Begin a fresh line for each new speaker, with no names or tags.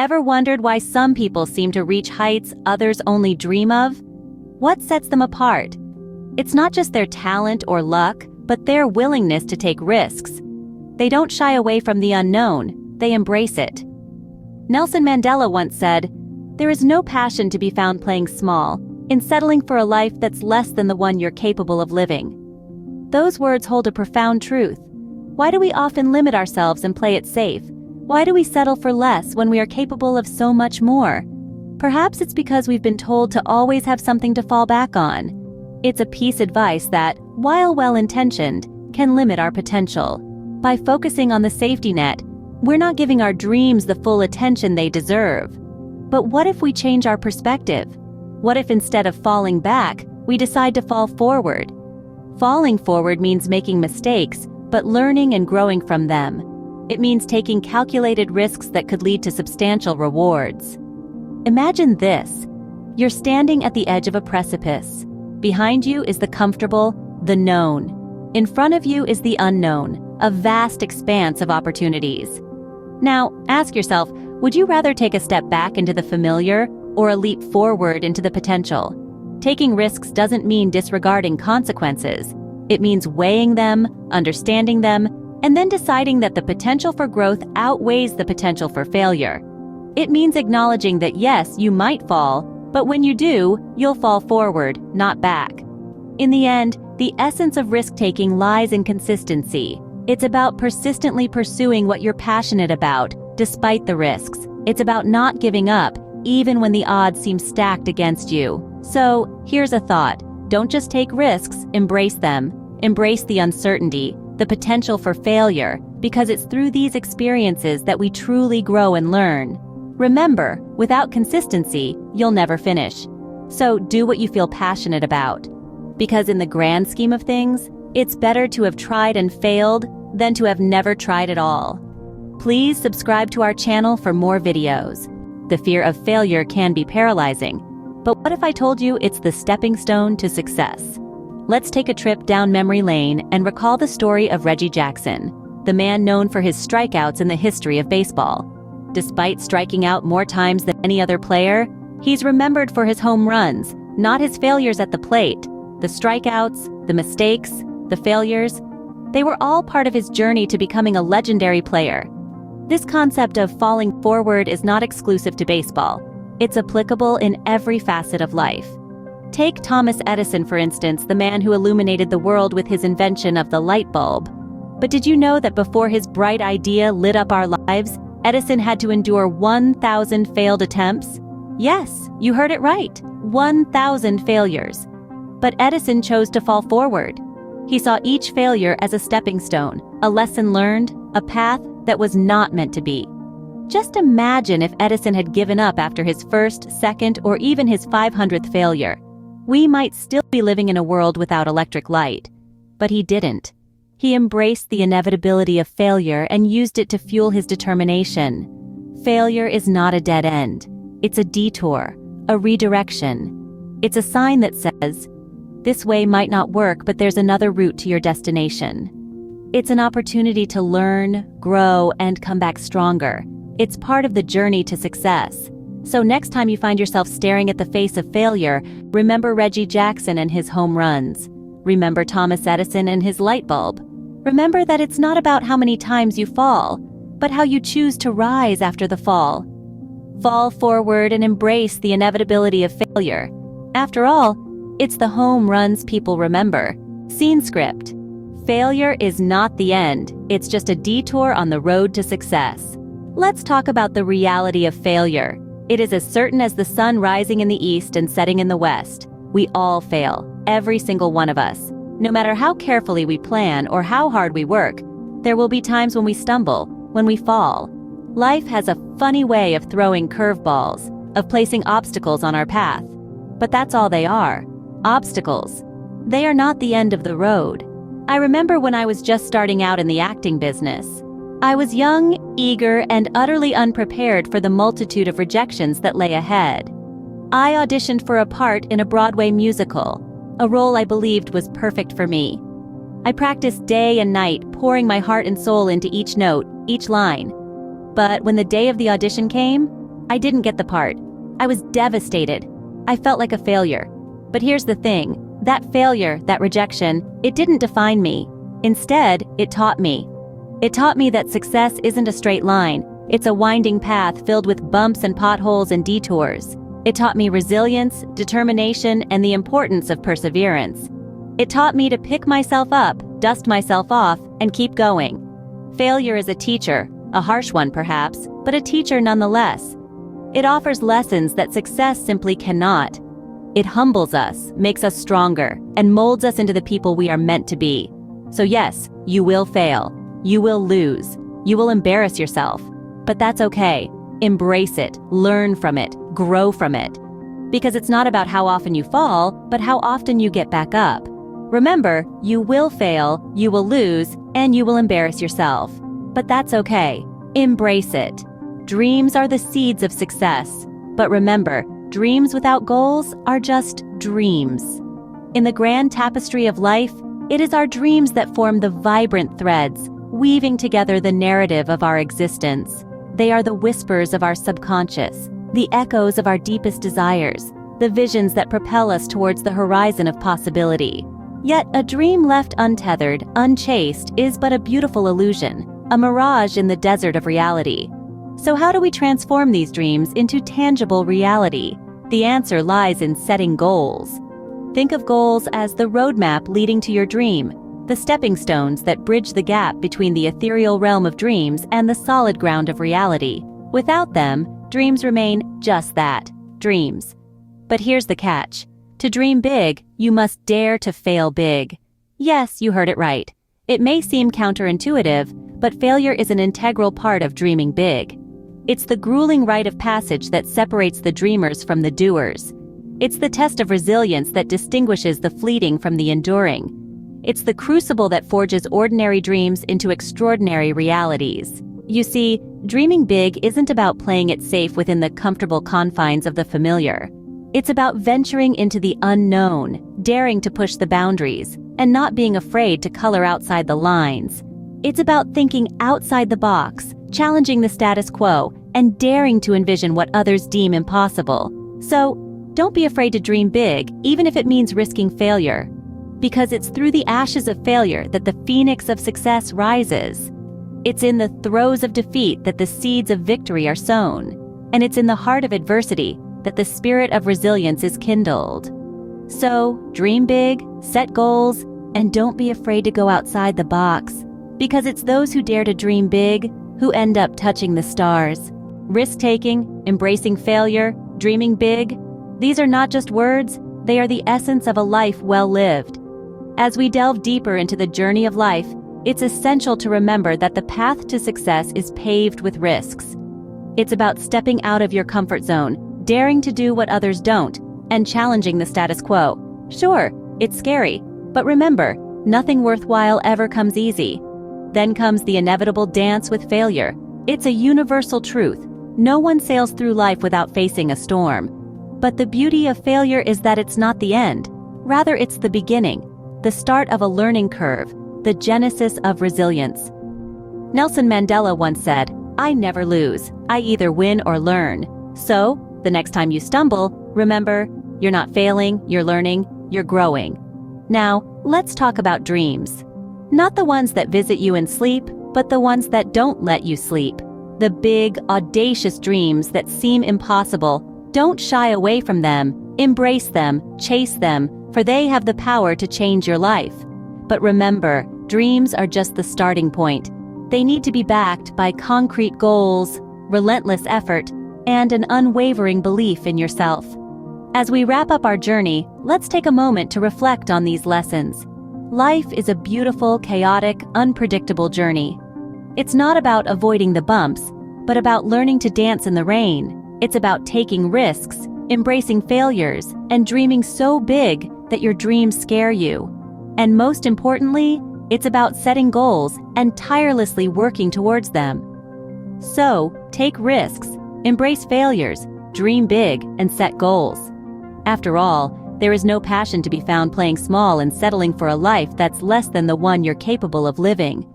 Ever wondered why some people seem to reach heights others only dream of? What sets them apart? It's not just their talent or luck, but their willingness to take risks. They don't shy away from the unknown, they embrace it. Nelson Mandela once said, "There is no passion to be found playing small, in settling for a life that's less than the one you're capable of living." Those words hold a profound truth. Why do we often limit ourselves and play it safe? Why do we settle for less when we are capable of so much more? Perhaps it's because we've been told to always have something to fall back on. It's a piece of advice that, while well-intentioned, can limit our potential. By focusing on the safety net, we're not giving our dreams the full attention they deserve. But what if we change our perspective? What if instead of falling back, we decide to fall forward? Falling forward means making mistakes, but learning and growing from them. It means taking calculated risks that could lead to substantial rewards. Imagine this. You're standing at the edge of a precipice. Behind you is the comfortable, the known. In front of you is the unknown, a vast expanse of opportunities. Now, ask yourself, would you rather take a step back into the familiar or a leap forward into the potential? Taking risks doesn't mean disregarding consequences. It means weighing them, understanding them, and then deciding that the potential for growth outweighs the potential for failure. It means acknowledging that yes, you might fall, but when you do, you'll fall forward, not back. In the end, the essence of risk-taking lies in consistency. It's about persistently pursuing what you're passionate about, despite the risks. It's about not giving up, even when the odds seem stacked against you. So, here's a thought. Don't just take risks, embrace them. Embrace the uncertainty, the potential for failure, because it's through these experiences that we truly grow and learn. Remember, without consistency, you'll never finish. So do what you feel passionate about. Because in the grand scheme of things, it's better to have tried and failed than to have never tried at all. Please subscribe to our channel for more videos. The fear of failure can be paralyzing, but what if I told you it's the stepping stone to success? Let's take a trip down memory lane and recall the story of Reggie Jackson, the man known for his strikeouts in the history of baseball. Despite striking out more times than any other player, he's remembered for his home runs, not his failures at the plate. The strikeouts, the mistakes, the failures, they were all part of his journey to becoming a legendary player. This concept of falling forward is not exclusive to baseball. It's applicable in every facet of life. Take Thomas Edison, for instance, the man who illuminated the world with his invention of the light bulb. But did you know that before his bright idea lit up our lives, Edison had to endure 1,000 failed attempts? Yes, you heard it right, 1,000 failures. But Edison chose to fall forward. He saw each failure as a stepping stone, a lesson learned, a path that was not meant to be. Just imagine if Edison had given up after his first, second, or even his 500th failure. We might still be living in a world without electric light. But he didn't. He embraced the inevitability of failure and used it to fuel his determination. Failure is not a dead end. It's a detour, a redirection. It's a sign that says, this way might not work, but there's another route to your destination. It's an opportunity to learn, grow, and come back stronger. It's part of the journey to success. So next time you find yourself staring at the face of failure, remember Reggie Jackson and his home runs. Remember Thomas Edison and his light bulb. Remember that it's not about how many times you fall, but how you choose to rise after the fall. Fall forward and embrace the inevitability of failure. After all, it's the home runs people remember. Scene script. Failure is not the end, it's just a detour on the road to success. Let's talk about the reality of failure. It is as certain as the sun rising in the east and setting in the west. We all fail, every single one of us. No matter how carefully we plan or how hard we work, there will be times when we stumble, when we fall. Life has a funny way of throwing curveballs, of placing obstacles on our path. But that's all they are. Obstacles. They are not the end of the road. I remember when I was just starting out in the acting business. I was young, eager, and utterly unprepared for the multitude of rejections that lay ahead. I auditioned for a part in a Broadway musical, a role I believed was perfect for me. I practiced day and night, pouring my heart and soul into each note, each line. But when the day of the audition came, I didn't get the part. I was devastated. I felt like a failure. But here's the thing, that failure, that rejection, it didn't define me. Instead, it taught me. It taught me that success isn't a straight line. It's a winding path filled with bumps and potholes and detours. It taught me resilience, determination, and the importance of perseverance. It taught me to pick myself up, dust myself off, and keep going. Failure is a teacher, a harsh one perhaps, but a teacher nonetheless. It offers lessons that success simply cannot. It humbles us, makes us stronger, and molds us into the people we are meant to be. So yes, you will fail. You will lose. You will embarrass yourself. But that's okay. Embrace it, learn from it, grow from it. Because it's not about how often you fall, but how often you get back up. Remember, you will fail, you will lose, and you will embarrass yourself. But that's okay. Embrace it. Dreams are the seeds of success. But remember, dreams without goals are just dreams. In the grand tapestry of life, it is our dreams that form the vibrant threads, weaving together the narrative of our existence. They are the whispers of our subconscious, the echoes of our deepest desires, the visions that propel us towards the horizon of possibility. Yet a dream left untethered, unchased, is but a beautiful illusion, a mirage in the desert of reality. So how do we transform these dreams into tangible reality? The answer lies in setting goals. Think of goals as the roadmap leading to your dream, the stepping stones that bridge the gap between the ethereal realm of dreams and the solid ground of reality. Without them, dreams remain just that, dreams. But here's the catch. To dream big, you must dare to fail big. Yes, you heard it right. It may seem counterintuitive, but failure is an integral part of dreaming big. It's the grueling rite of passage that separates the dreamers from the doers. It's the test of resilience that distinguishes the fleeting from the enduring. It's the crucible that forges ordinary dreams into extraordinary realities. You see, dreaming big isn't about playing it safe within the comfortable confines of the familiar. It's about venturing into the unknown, daring to push the boundaries, and not being afraid to color outside the lines. It's about thinking outside the box, challenging the status quo, and daring to envision what others deem impossible. So, don't be afraid to dream big, even if it means risking failure. Because it's through the ashes of failure that the phoenix of success rises. It's in the throes of defeat that the seeds of victory are sown. And it's in the heart of adversity that the spirit of resilience is kindled. So, dream big, set goals, and don't be afraid to go outside the box. Because it's those who dare to dream big who end up touching the stars. Risk-taking, embracing failure, dreaming big, these are not just words, they are the essence of a life well lived. As we delve deeper into the journey of life, it's essential to remember that the path to success is paved with risks. It's about stepping out of your comfort zone, daring to do what others don't, and challenging the status quo. Sure, it's scary, but remember, nothing worthwhile ever comes easy. Then comes the inevitable dance with failure. It's a universal truth. No one sails through life without facing a storm. But the beauty of failure is that it's not the end. Rather, it's the beginning, the start of a learning curve, the genesis of resilience. Nelson Mandela once said, "I never lose. I either win or learn." So, the next time you stumble, remember, you're not failing, you're learning, you're growing. Now, let's talk about dreams. Not the ones that visit you in sleep, but the ones that don't let you sleep. The big, audacious dreams that seem impossible. Don't shy away from them, embrace them, chase them, for they have the power to change your life. But remember, dreams are just the starting point. They need to be backed by concrete goals, relentless effort, and an unwavering belief in yourself. As we wrap up our journey, let's take a moment to reflect on these lessons. Life is a beautiful, chaotic, unpredictable journey. It's not about avoiding the bumps, but about learning to dance in the rain. It's about taking risks, embracing failures, and dreaming so big that your dreams scare you. And most importantly, it's about setting goals and tirelessly working towards them. So, take risks, embrace failures, dream big, and set goals. After all, there is no passion to be found playing small and settling for a life that's less than the one you're capable of living.